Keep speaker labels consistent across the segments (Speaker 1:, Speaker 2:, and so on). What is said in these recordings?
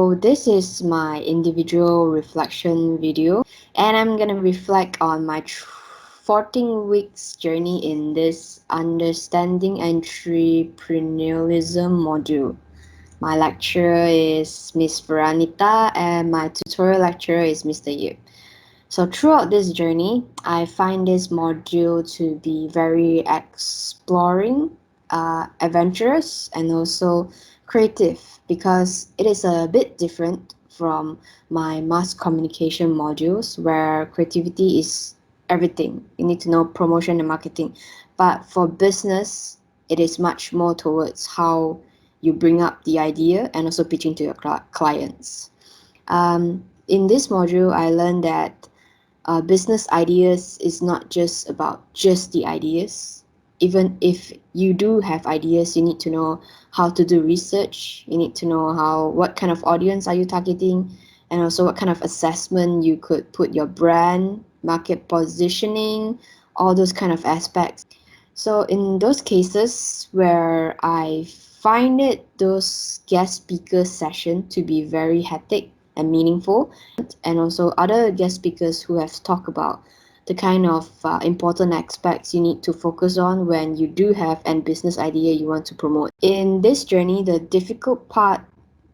Speaker 1: So this is my individual reflection video, and I'm gonna reflect on my 14 weeks journey in this understanding entrepreneurialism module. My lecturer is Miss Feranita, and my tutorial lecturer is Mr. Yip. So throughout this journey, I find this module to be very exploring, adventurous, and also creative because it is a bit different from my mass communication modules where creativity is everything. You need to know promotion and marketing. But for business, it is much more towards how you bring up the idea and also pitching to your clients. In this module, I learned that business ideas is not just about just the ideas. Even if you do have ideas, you need to know how to do research. You need to know what kind of audience are you targeting, and also what kind of assessment you could put your brand, market positioning, all those kind of aspects. So in those cases where I find those guest speaker session to be very hectic and meaningful, and also other guest speakers who have talked about the kind of important aspects you need to focus on when you do have a business idea you want to promote. In this journey, the difficult part,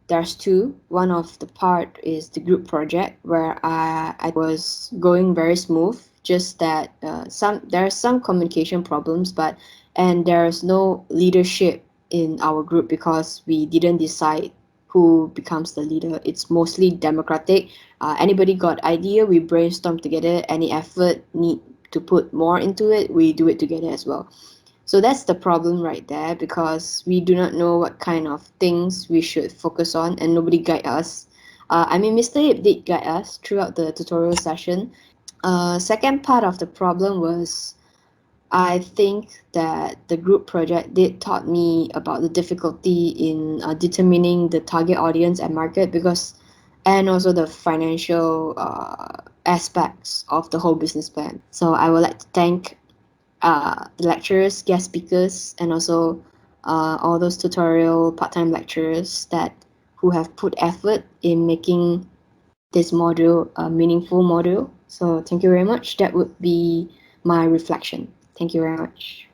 Speaker 1: there's two. One of the part is the group project where I was going very smooth, just that there are some communication problems, but and there's no leadership in our group because we didn't decide who becomes the leader. It's mostly democratic. Anybody got idea, we brainstorm together. Any effort need to put more into it, we do it together as well. So that's the problem right there because we do not know what kind of things we should focus on and nobody guide us. Mr. Yip did guide us throughout the tutorial session. Second part of the problem was I think that the group project did taught me about the difficulty in determining the target audience and market and also the financial aspects of the whole business plan. So I would like to thank the lecturers, guest speakers, and also all those tutorial part-time lecturers who have put effort in making this module a meaningful module. So thank you very much. That would be my reflection. Thank you very much.